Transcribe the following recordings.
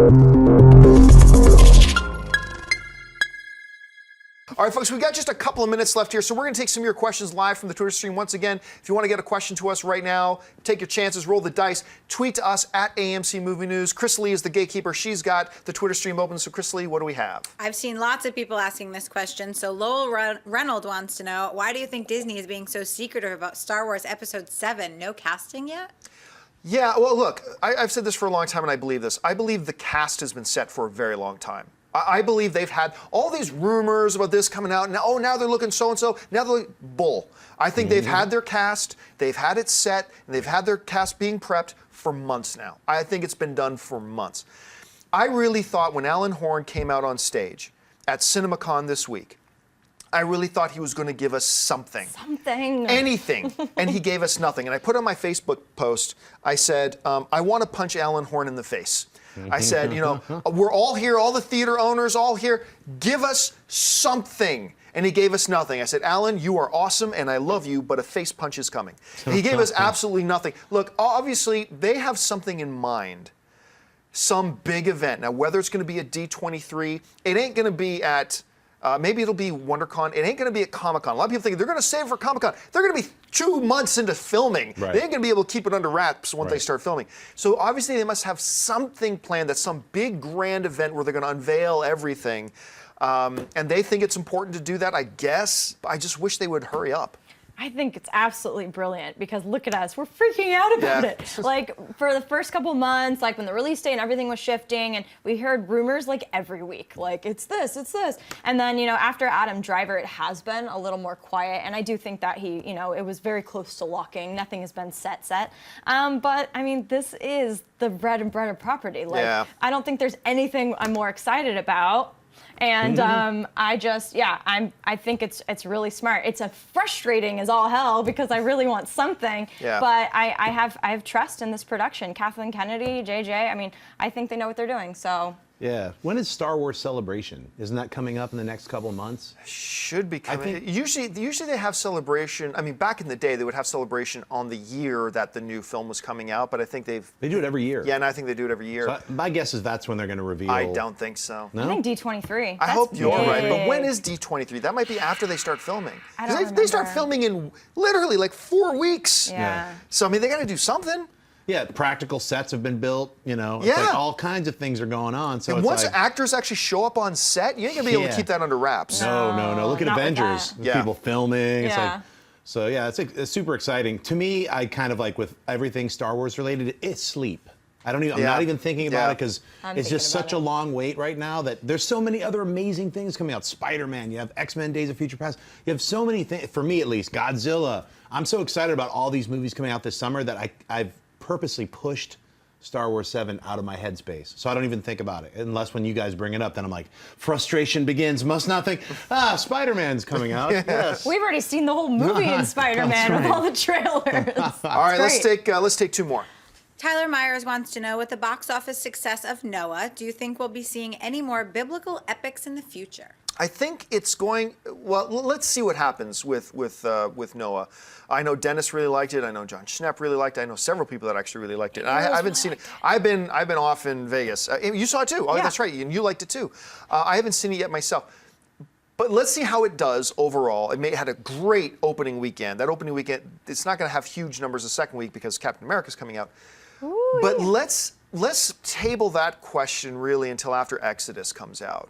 All right, folks, we got just a couple of minutes left here, so we're going to take some of your questions live from the Twitter stream. Once again, if you want to get a question to us right now, take your chances, roll the dice, tweet to us at AMC Movie News. Chris Lee is the gatekeeper. She's got the Twitter stream open. So, Chris Lee, what do we have? I've seen lots of people asking this question. So, Lowell Reynolds wants to know, why do you think Disney is being so secretive about Star Wars Episode 7? No casting yet? Yeah, well, look, I've said this for a long time, and I believe this. I believe the cast has been set for a very long time. I believe they've had all these rumors about this coming out. Now, now they're looking so-and-so. Now they're bull. I think they've had their cast, they've had it set, and they've had their cast being prepped for months now. I think it's been done for months. I really thought when Alan Horn came out on stage at CinemaCon this week, I really thought he was going to give us something. Something. Anything. And he gave us nothing. And I put on my Facebook post, I said, I want to punch Alan Horn in the face. I said, you know, we're all here, all the theater owners, all here. Give us something. And he gave us nothing. I said, Alan, you are awesome and I love you, but a face punch is coming. He gave us absolutely nothing. Look, obviously, they have something in mind. Some big event. Now, whether it's going to be at D23, it ain't going to be at... maybe it'll be WonderCon. It ain't going to be at Comic-Con. A lot of people think they're going to save it for Comic-Con. They're going to be 2 months into filming. Right. They ain't going to be able to keep it under wraps once they start filming. So obviously they must have something planned. That's some big grand event where they're going to unveil everything. And they think it's important to do that, I guess. I just wish they would hurry up. I think it's absolutely brilliant because look at us, we're freaking out about it. Like for the first couple months, like when the release date and everything was shifting and we heard rumors like every week, like it's this. And then, you know, after Adam Driver, it has been a little more quiet. And I do think that he, you know, it was very close to locking. Nothing has been set. But I mean, this is the bread and butter property. Like, I don't think there's anything I'm more excited about. And I think it's really smart. It's a frustrating as all hell because I really want something. Yeah. But I have trust in this production. Kathleen Kennedy, JJ. I mean, I think they know what they're doing. So. Yeah. When is Star Wars Celebration? Isn't that coming up in the next couple of months? Should be coming. Usually they have Celebration. I mean, back in the day, they would have Celebration on the year that the new film was coming out, but I think they do it every year. Yeah, and I think they do it every year. So my guess is that's when they're going to reveal. I don't think so. No? I think D23. I hope you're right, but when is D23? That might be after they start filming. I don't remember. They start filming in literally like 4 weeks. Yeah. So I mean, they got to do something. Yeah, practical sets have been built, you know. It's like all kinds of things are going on. So and it's once like, actors actually show up on set, you ain't gonna be able to keep that under wraps. No. Look at not with Avengers. that. With people filming. It's Yeah. like, so yeah, it's super exciting. To me, I kind of like with everything Star Wars related, it's sleep. I'm not even thinking about it because it's just such a long wait right now that there's so many other amazing things coming out. Spider-Man, you have X-Men Days of Future Past. You have so many things, for me at least, Godzilla. I'm so excited about all these movies coming out this summer that I've purposely pushed Star Wars 7 out of my headspace. So I don't even think about it. Unless when you guys bring it up, then I'm like, frustration begins. Must not think, Spider-Man's coming out. Yes. We've already seen the whole movie in Spider-Man with all the trailers. All right, let's take 2 more. Tyler Myers wants to know, with the box office success of Noah, do you think we'll be seeing any more biblical epics in the future? I think it's going. Well, let's see what happens with Noah. I know Dennis really liked it. I know John Schnepp really liked it. I know several people that actually really liked it. I haven't seen it. I've been off in Vegas. You saw it too. Oh, that's right. And you liked it too. I haven't seen it yet myself. But let's see how it does overall. It had a great opening weekend. That opening weekend, it's not going to have huge numbers the second week because Captain America's coming out. Ooh, but let's table that question really until after Exodus comes out.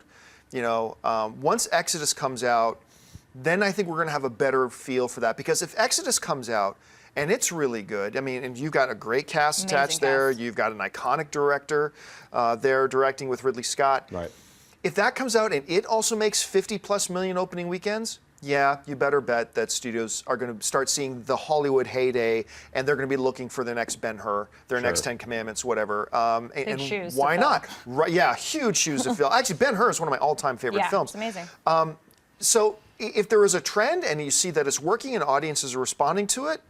You know, once Exodus comes out, then I think we're going to have a better feel for that. Because if Exodus comes out and it's really good, I mean, and you've got a great cast attached there. You've got an iconic director there directing with Ridley Scott. Right. If that comes out and it also makes 50+ million opening weekends, yeah, you better bet that studios are going to start seeing the Hollywood heyday, and they're going to be looking for their next Ben-Hur, their next 10 Commandments, whatever. Big shoes why to fill. not? Right, yeah, huge shoes to fill. Actually, Ben-Hur is one of my all-time favorite films. It's amazing. So if there is a trend and you see that it's working and audiences are responding to it,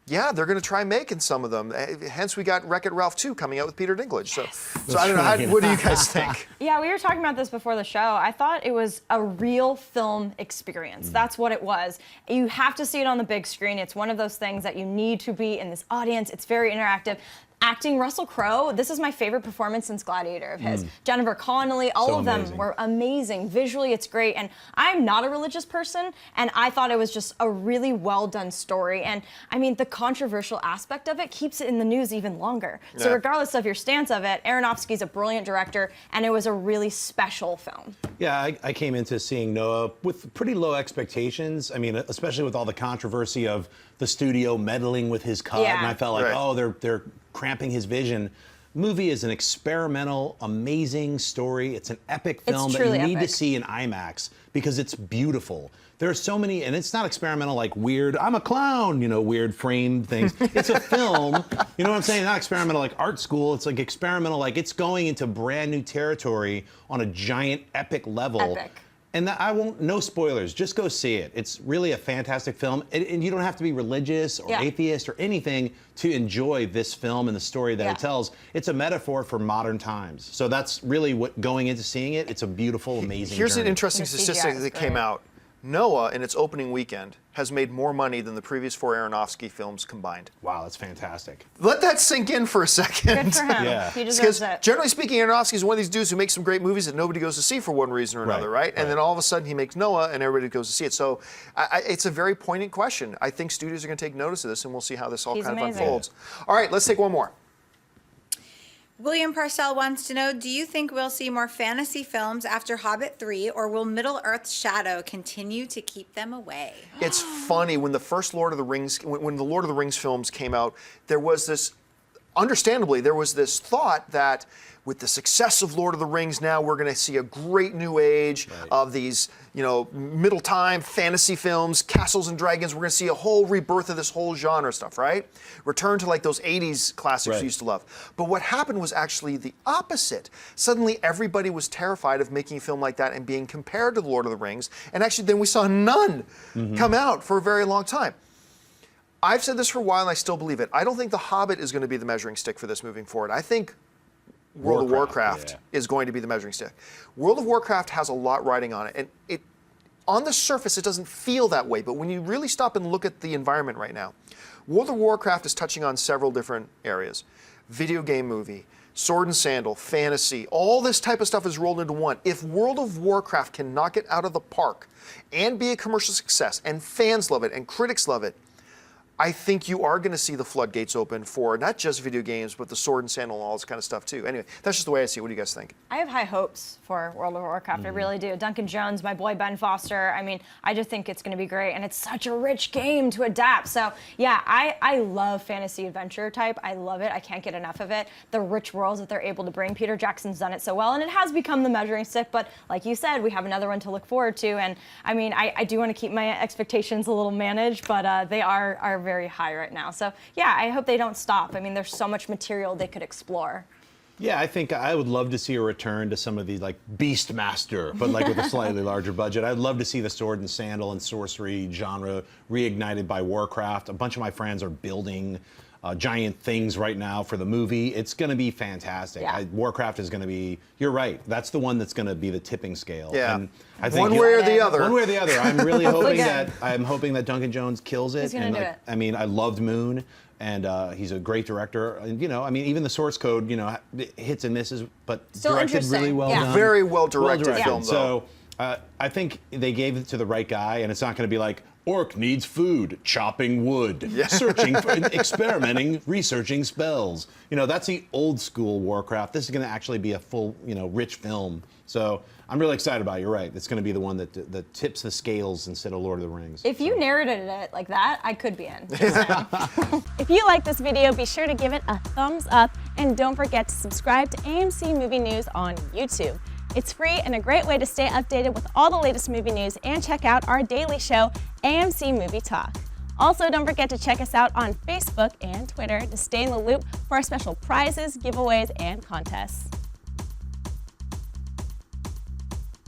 yeah, they're going to try making some of them. Hence, we got Wreck-It Ralph 2 coming out with Peter Dinklage. So I don't know. What do you guys think? Yeah, we were talking about this before the show. I thought it was a real film experience. That's what it was. You have to see it on the big screen. It's one of those things that you need to be in this audience. It's very interactive. acting, Russell Crowe, this is my favorite performance since Gladiator of his. Jennifer Connelly, all So of them amazing. were amazing. Visually, it's great. And I'm not a religious person, and I thought it was just a really well done story. And I mean, the controversial aspect of it keeps it in the news even longer. So regardless of your stance of it, Aronofsky's a brilliant director, and it was a really special film. Yeah, I came into seeing Noah with pretty low expectations. I mean, especially with all the controversy of the studio meddling with his cut, Yeah. and I felt like, Right. oh, they're cramping his vision. Movie is an experimental, amazing story. It's an epic film that you truly need epic. to see in IMAX because it's beautiful. There are so many, and it's not experimental like weird, I'm a clown, you know, weird frame things. It's a film, you know what I'm saying? Not experimental like art school. It's like experimental, like it's going into brand new territory on a giant epic level. Epic. And I won't, no spoilers, just go see it. It's really a fantastic film. And you don't have to be religious or atheist or anything to enjoy this film and the story that it tells. It's a metaphor for modern times. So that's really what, going into seeing it, it's a beautiful, amazing Here's an journey. interesting The CGI statistic is that came great. out. Noah, in its opening weekend, has made more money than the previous 4 Aronofsky films combined. Wow, that's fantastic. Let that sink in for a second. Good for him. Yeah. He Because deserves it. generally speaking, Aronofsky is one of these dudes who makes some great movies that nobody goes to see for one reason or another, right? And then all of a sudden he makes Noah and everybody goes to see it. So it's a very poignant question. I think studios are going to take notice of this, and we'll see how this all He's kind of amazing. unfolds. All right, let's take one more. William Parcell wants to know, do you think we'll see more fantasy films after Hobbit 3, or will Middle-earth Shadow continue to keep them away? It's funny, when the first Lord of the Rings, when the Lord of the Rings films came out, there was this, understandably, there was this thought that with the success of Lord of the Rings now, we're going to see a great new age of these, you know, middle time fantasy films, castles and dragons. We're going to see a whole rebirth of this whole genre stuff, right? Return to like those 80s classics we used to love. But what happened was actually the opposite. Suddenly everybody was terrified of making a film like that and being compared to the Lord of the Rings. And actually then we saw none come out for a very long time. I've said this for a while and I still believe it. I don't think The Hobbit is going to be the measuring stick for this moving forward. I think World of Warcraft is going to be the measuring stick. World of Warcraft has a lot riding on it, and it, on the surface, it doesn't feel that way, but when you really stop and look at the environment right now, World of Warcraft is touching on several different areas. Video game movie, sword and sandal, fantasy, all this type of stuff is rolled into one. If World of Warcraft can knock it out of the park and be a commercial success, and fans love it, and critics love it, I think you are going to see the floodgates open for not just video games, but the sword and sandal and all this kind of stuff too. Anyway, that's just the way I see it. What do you guys think? I have high hopes for World of Warcraft. I really do. Duncan Jones, my boy Ben Foster. I mean, I just think it's going to be great, and it's such a rich game to adapt. So yeah, I love fantasy adventure type. I love it. I can't get enough of it. The rich worlds that they're able to bring. Peter Jackson's done it so well, and it has become the measuring stick. But like you said, we have another one to look forward to. And I mean, I do want to keep my expectations a little managed, but they are very high right now. So yeah, I hope they don't stop. I mean, there's so much material they could explore. Yeah, I think I would love to see a return to some of the like Beastmaster, but like with a slightly larger budget. I'd love to see the sword and sandal and sorcery genre reignited by Warcraft. A bunch of my friends are building giant things right now for the movie. It's going to be fantastic. Yeah. Warcraft is going to be, you're right, that's the one that's going to be the tipping scale. Yeah. And I think One way or the other. One way or the other. I'm really hoping good. that Duncan Jones kills it. He's gonna and do like, it. I mean, I loved Moon, and he's a great director. And you know, I mean, even the source code, you know, hits and misses, but Still directed interesting. really well Yeah. done. Very well directed film, So I think they gave it to the right guy, and it's not going to be like, Orc needs food, chopping wood, searching for, experimenting, researching spells. You know, that's the old school Warcraft. This is going to actually be a full, you know, rich film. So I'm really excited about it. You're right. It's going to be the one that tips the scales instead of Lord of the Rings. If you narrated it like that, I could be in. If you like this video, be sure to give it a thumbs up, and don't forget to subscribe to AMC Movie News on YouTube. It's free and a great way to stay updated with all the latest movie news, and check out our daily show, AMC Movie Talk. Also, don't forget to check us out on Facebook and Twitter to stay in the loop for our special prizes, giveaways, and contests.